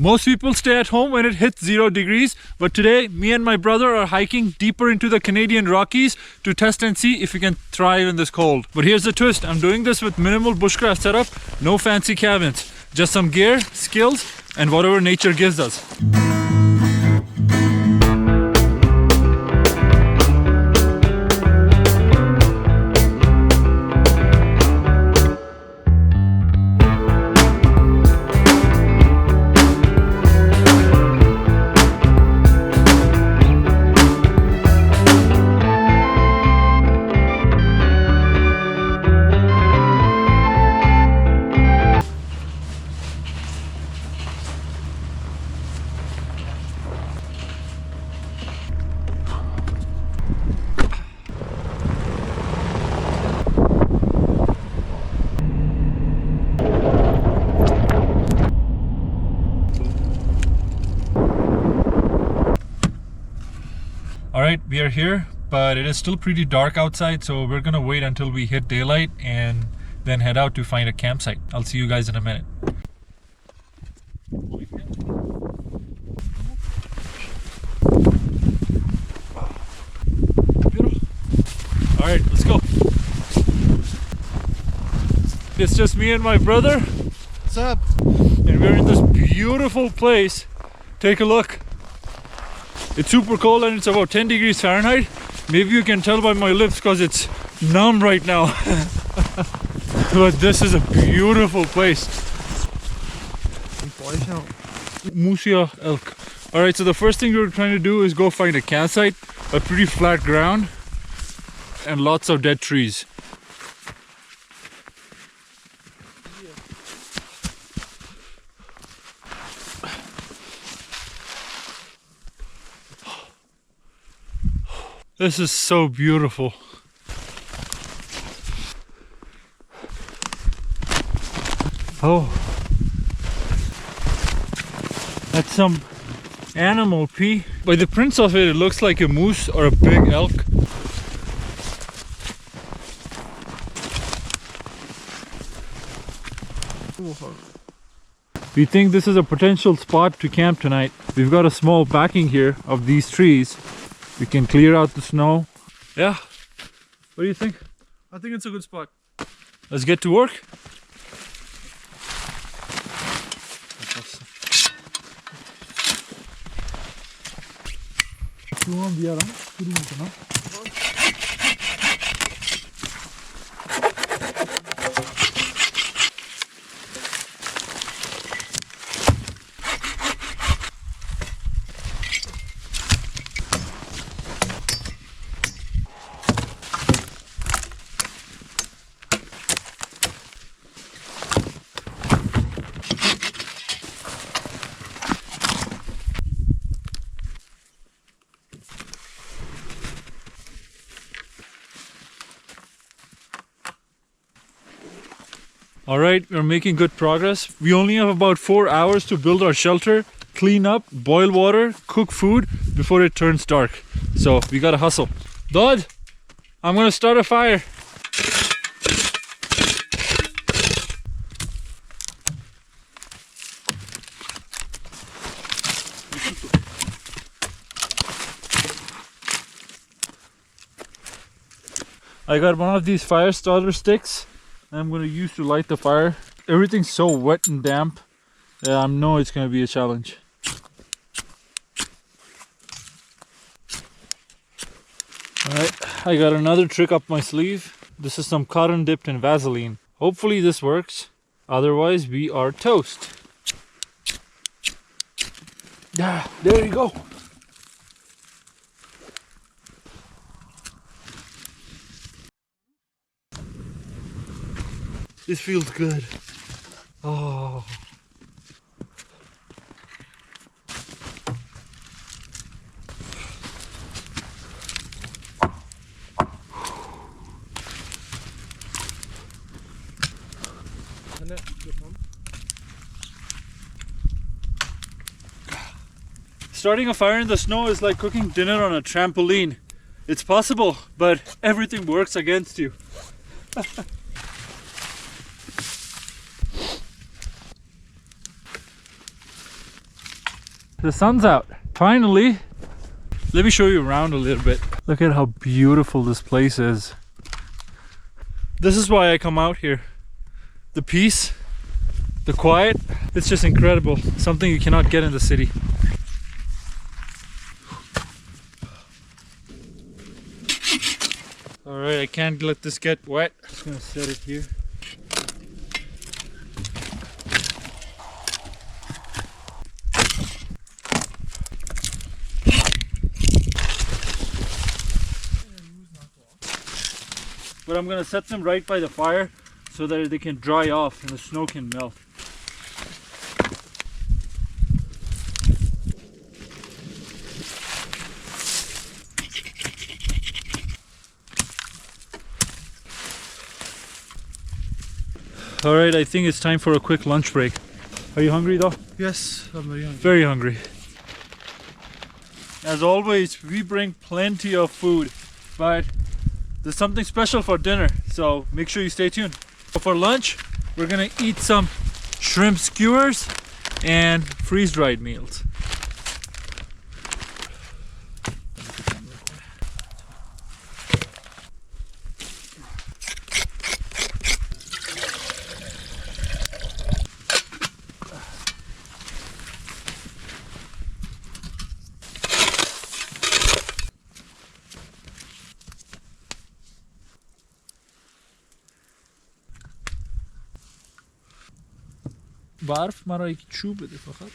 Most people stay at home when it hits 0 degrees, but today me and my brother are hiking deeper into the Canadian Rockies to test and see if we can thrive in this cold. But here's the twist, I'm doing this with minimal bushcraft setup, no fancy cabins, just some gear, skills, and whatever nature gives us. Alright, we are here, but it is still pretty dark outside, so we're gonna wait until we hit daylight and then head out to find a campsite. I'll see you guys in a minute. Alright, let's go. It's just me and my brother. What's up? And we're in this beautiful place. Take a look. It's super cold and it's about 10 degrees Fahrenheit. Maybe you can tell by my lips because it's numb right now. But this is a beautiful place. Musia elk. Alright, so the first thing we're trying to do is go find a campsite, a pretty flat ground, and lots of dead trees. This is so beautiful. Oh, that's some animal pee. By the prints of it, it looks like a moose or a big elk. We think this is a potential spot to camp tonight. We've got a small backing here of these trees. We can clear out the snow. Yeah. What do you think? I think it's a good spot. Let's get to work. Alright, we're making good progress. We only have about 4 hours to build our shelter, clean up, boil water, cook food before it turns dark. So we gotta hustle. Dad, I'm gonna start a fire. I got one of these fire starter sticks I'm going to use to light the fire. Everything's so wet and damp that I know it's going to be a challenge. Alright, I got another trick up my sleeve. This is some cotton dipped in Vaseline. Hopefully this works, otherwise we are toast. Yeah, there you go. This feels good. Oh. Starting a fire in the snow is like cooking dinner on a trampoline. It's possible, but everything works against you. The sun's out. Finally. Let me show you around a little bit. Look at how beautiful this place is. This is why I come out here. The peace, the quiet, it's just incredible. Something you cannot get in the city. Alright, I can't let this get wet. I'm just gonna set it here. But I'm gonna set them right by the fire so that they can dry off and the snow can melt. Alright, I think it's time for a quick lunch break. Are you hungry though? Yes, I'm very hungry. Very hungry. As always, we bring plenty of food, but there's something special for dinner, so make sure you stay tuned. For lunch, we're gonna eat some shrimp skewers and freeze-dried meals. برف مرا یک چوب بده فقط.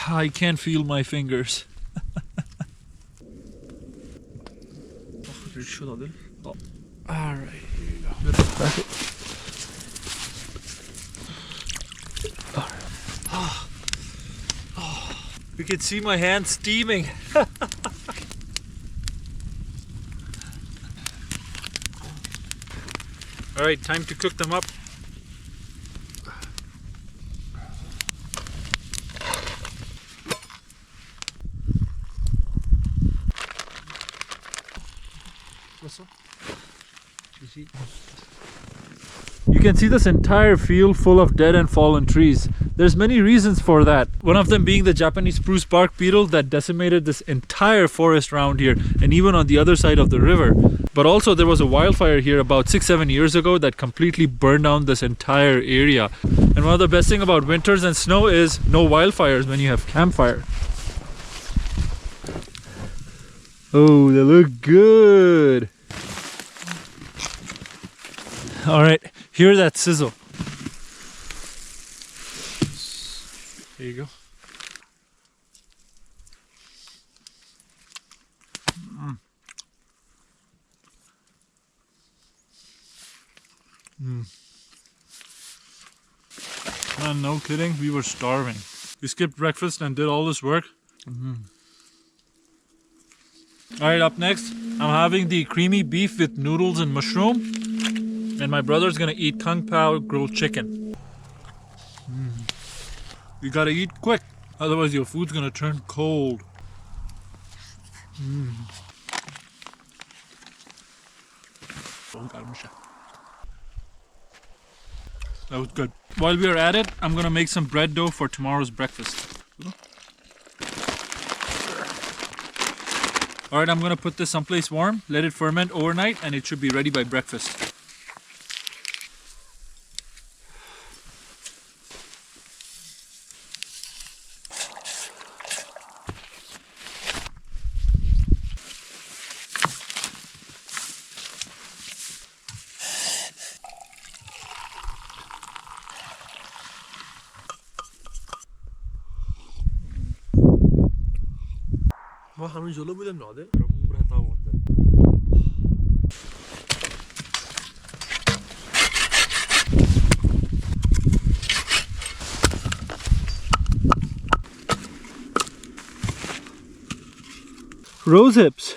I can't feel my fingers. Alright, here you go. You can see my hands steaming. Alright, time to cook them up. You can see this entire field full of dead and fallen trees. There's many reasons for that. One of them being the Japanese spruce bark beetle that decimated this entire forest around here and even on the other side of the river. But also there was a wildfire here about 6-7 years ago that completely burned down this entire area. And one of the best thing about winters and snow is no wildfires when you have campfire. Oh, they look good. Alright, hear that sizzle. There you go. Man, no kidding, we were starving. We skipped breakfast and did all this work. Alright, up next, I'm having the creamy beef with noodles and mushroom. And my brother's gonna eat kung pao grilled chicken. You gotta eat quick, otherwise your food's gonna turn cold. That was good. While we are at it, I'm gonna make some bread dough for tomorrow's breakfast. Alright, I'm gonna put this someplace warm, let it ferment overnight, and it should be ready by breakfast. ما همین جلو بودم ناده. Rose hips.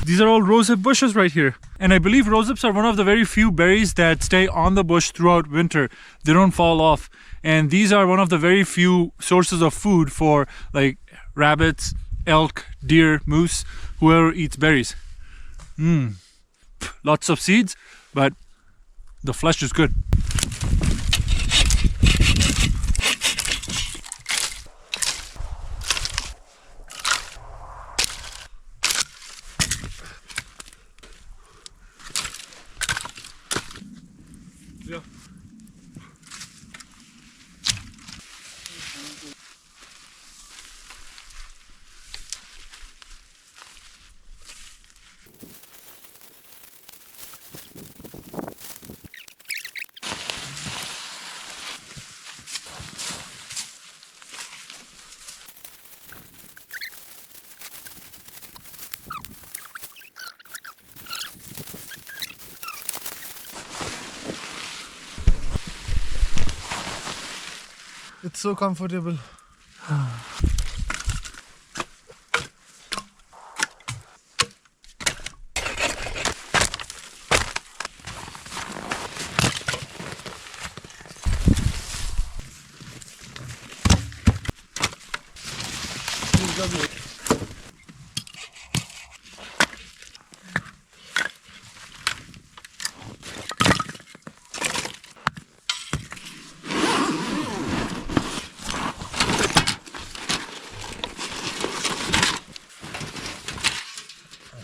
These are all rosehip bushes right here. And I believe rosehips are one of the very few berries that stay on the bush throughout winter. They don't fall off. And these are one of the very few sources of food for like rabbits, elk, deer, moose, whoever eats berries. Lots of seeds, but The flesh is good. Yeah. It's so comfortable.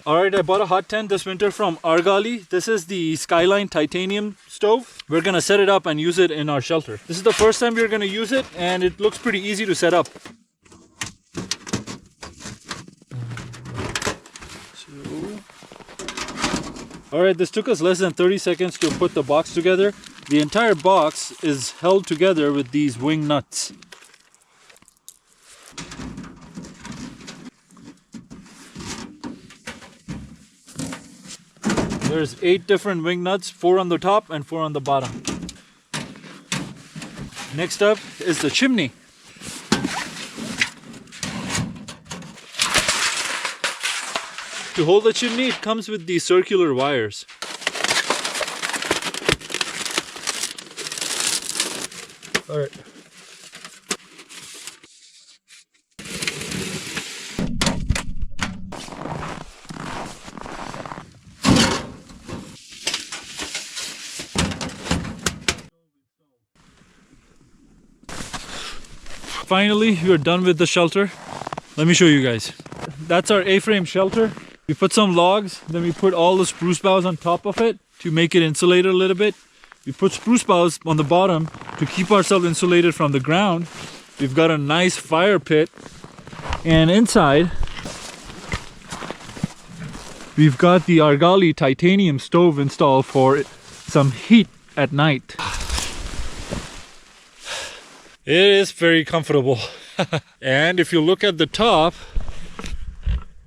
Alright, I bought a hot tent this winter from Argali. This is the Skyline titanium stove. We're gonna set it up and use it in our shelter. This is the first time we're gonna use it, and it looks pretty easy to set up. Alright, this took us less than 30 seconds to put the box together. The entire box is held together with these wing nuts. There's 8 different wing nuts, 4 on the top and 4 on the bottom. Next up is the chimney. To hold the chimney, it comes with these circular wires. All right. Finally, we're done with the shelter. Let me show you guys. That's our A-frame shelter. We put some logs, then we put all the spruce boughs on top of it to make it insulated a little bit. We put spruce boughs on the bottom to keep ourselves insulated from the ground. We've got a nice fire pit, and inside we've got the Argali titanium stove installed for some heat at night. It is very comfortable. And if you look at the top,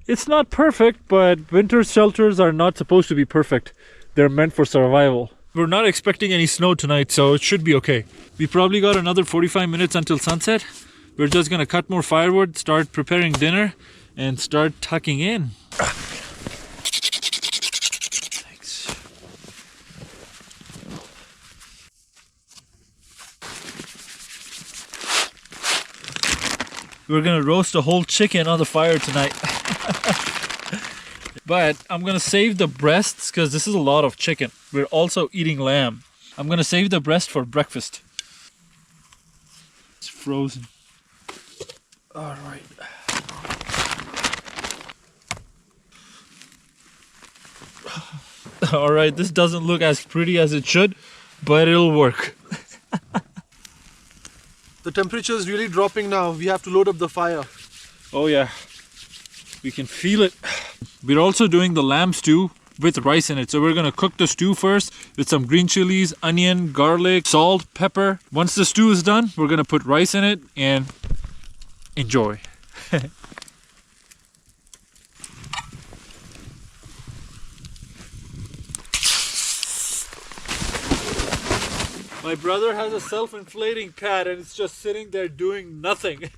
it's not perfect, but winter shelters are not supposed to be perfect. They're meant for survival. We're not expecting any snow tonight, so it should be okay. We probably got another 45 minutes until sunset. We're just gonna cut more firewood, start preparing dinner, and start tucking in. Thanks. We're gonna roast a whole chicken on the fire tonight. But I'm gonna save the breasts because this is a lot of chicken. We're also eating lamb. I'm gonna save the breast for breakfast. It's frozen. All right. Alright, this doesn't look as pretty as it should, but it'll work. The temperature is really dropping now. We have to load up the fire. Oh yeah, we can feel it. We're also doing the lamb stew with rice in it. So we're gonna cook the stew first with some green chilies, onion, garlic, salt, pepper. Once the stew is done, we're gonna put rice in it and enjoy. My brother has a self-inflating pad and it's just sitting there doing nothing.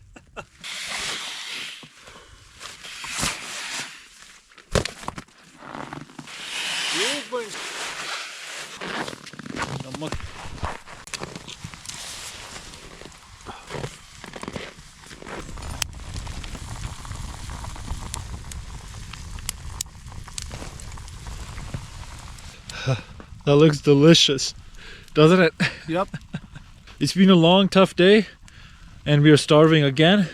That looks delicious. doesn't it? Yep. It's been a long, tough day, and we are starving again.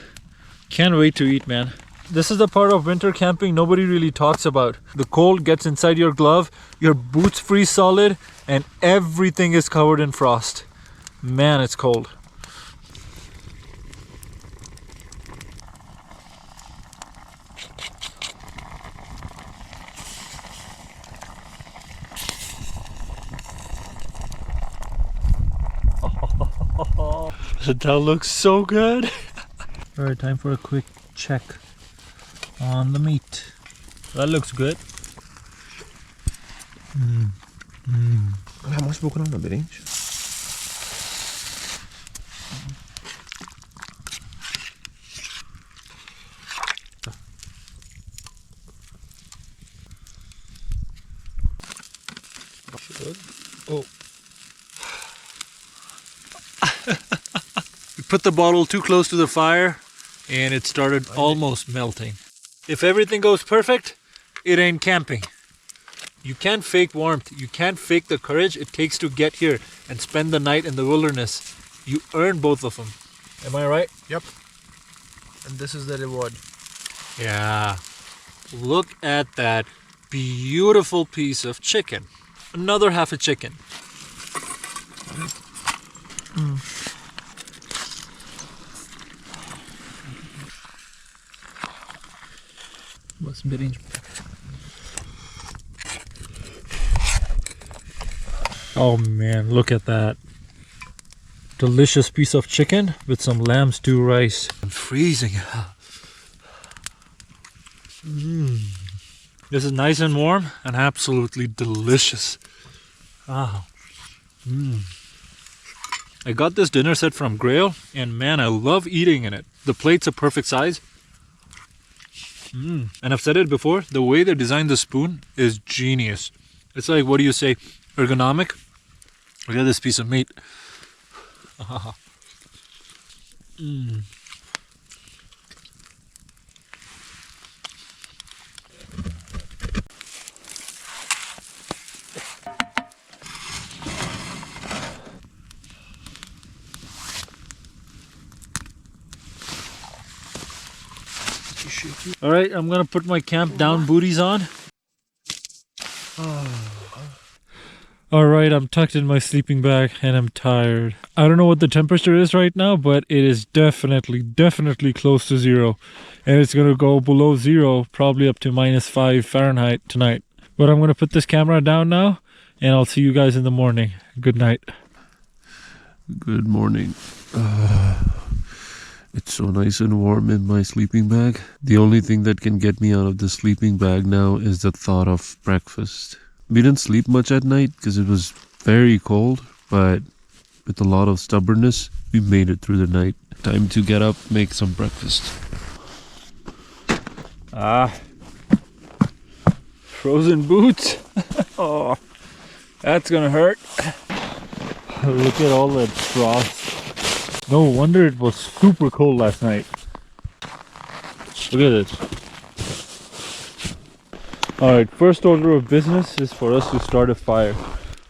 Can't wait to eat, man. This is the part of winter camping nobody really talks about. The cold gets inside your glove, your boots freeze solid, and everything is covered in frost. Man, it's cold. That looks so good. Alright, time for a quick check on the meat. That looks good. How much spoken on the range? Oh. We put the bottle too close to the fire and it started almost melting. If everything goes perfect, it ain't camping. You can't fake warmth. You can't fake the courage it takes to get here and spend the night in the wilderness. You earn both of them. Am I right? Yep. And this is the reward. Yeah. Look at that beautiful piece of chicken. Another half a chicken. What's mid-range? Oh man, look at that. Delicious piece of chicken with some lamb stew rice. I'm freezing. This is nice and warm and absolutely delicious. Ah. I got this dinner set from Grail and man, I love eating in it. The plate's a perfect size. And I've said it before, the way they designed the spoon is genius. It's like, what do you say, ergonomic? Look at this piece of meat. Alright, I'm gonna put my camp down booties on. Alright, I'm tucked in my sleeping bag and I'm tired. I don't know what the temperature is right now, but it is definitely close to zero. And it's gonna go below zero, probably up to -5 Fahrenheit tonight. But I'm gonna put this camera down now and I'll see you guys in the morning. Good night. Good morning. It's so nice and warm in my sleeping bag. The only thing that can get me out of the sleeping bag now is the thought of breakfast. We didn't sleep much at night because it was very cold, but with a lot of stubbornness, we made it through the night. Time to get up, make some breakfast. Frozen boots. Oh, that's gonna hurt. Look at all that frost. No wonder it was super cold last night. Look at this. Alright, first order of business is for us to start a fire.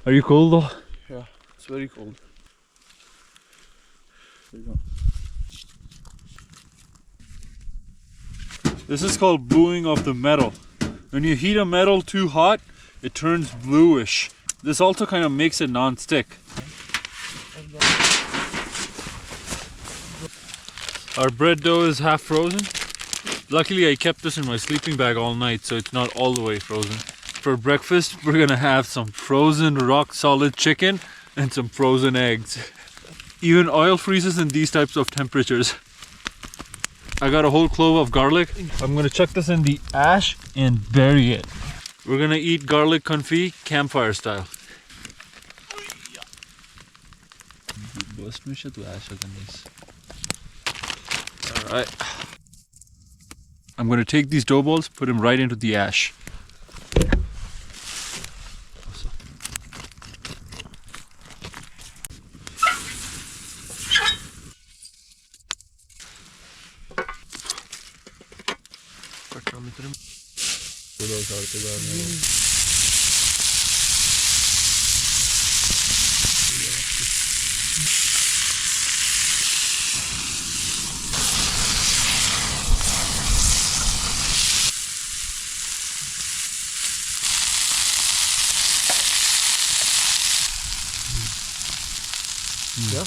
Are you cold though? Yeah, it's very cold. There you go. This is called bluing of the metal. When you heat a metal too hot, it turns bluish. This also kind of makes it non-stick. Our bread dough is half frozen. Luckily I kept this in my sleeping bag all night, so it's not all the way frozen. For breakfast, we're gonna have some frozen rock solid chicken and some frozen eggs. Even oil freezes in these types of temperatures. I got a whole clove of garlic. I'm gonna chuck this in the ash and bury it. We're gonna eat garlic confit campfire style. Alright. I'm gonna take these dough balls, put them right into the ash. Yeah.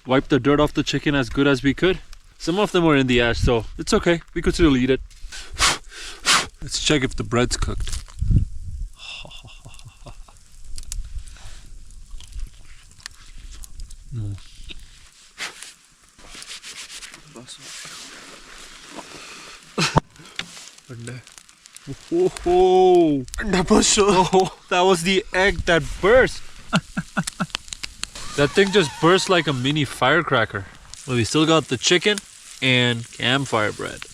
Wipe the dirt off the chicken as good as we could. Some of them were in the ash, so it's okay. We could still eat it. Let's check if the bread's cooked. Oh, that was the egg that burst. That thing just burst like a mini firecracker. Well, we still got the chicken and campfire bread.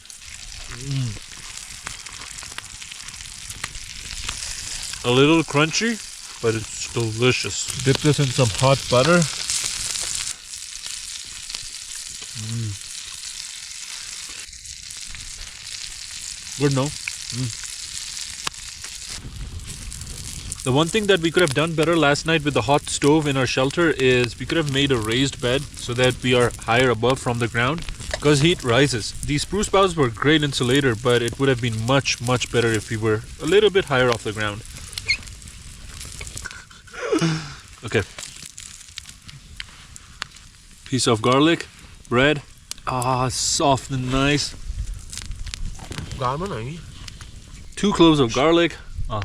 A little crunchy, but it's delicious. Dip this in some hot butter. Good, no? The one thing that we could have done better last night with the hot stove in our shelter is we could have made a raised bed so that we are higher above from the ground because heat rises. These spruce boughs were great insulator, but it would have been much better if we were a little bit higher off the ground. Okay. Piece of garlic, bread. Ah, soft and nice. 2 cloves of garlic. Ah.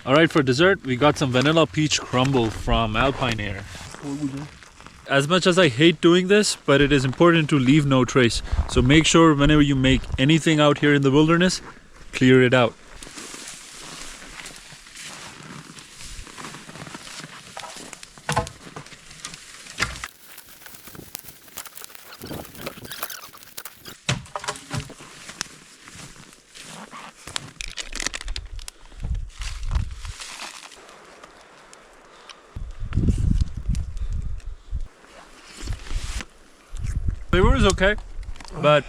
Alright, for dessert, we got some vanilla peach crumble from Alpine Air. As much as I hate doing this, but it is important to leave no trace. So make sure whenever you make anything out here in the wilderness, clear it out. Flavor is okay, but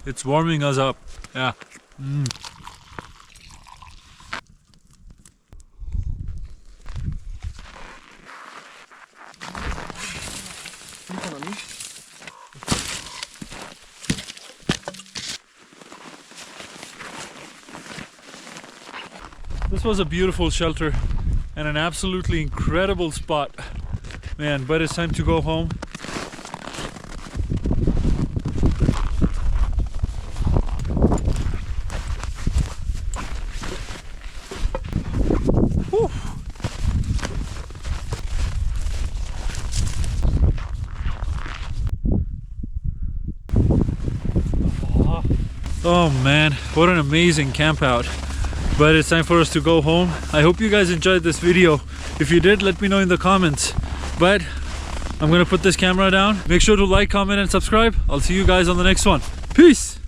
it's warming us up. Yeah. This was a beautiful shelter and an absolutely incredible spot. Man, but it's time to go home. Oh man, what an amazing camp out. But it's time for us to go home. I hope you guys enjoyed this video. If you did, let me know in the comments. But I'm gonna put this camera down. Make sure to like, comment, and subscribe. I'll see you guys on the next one. Peace!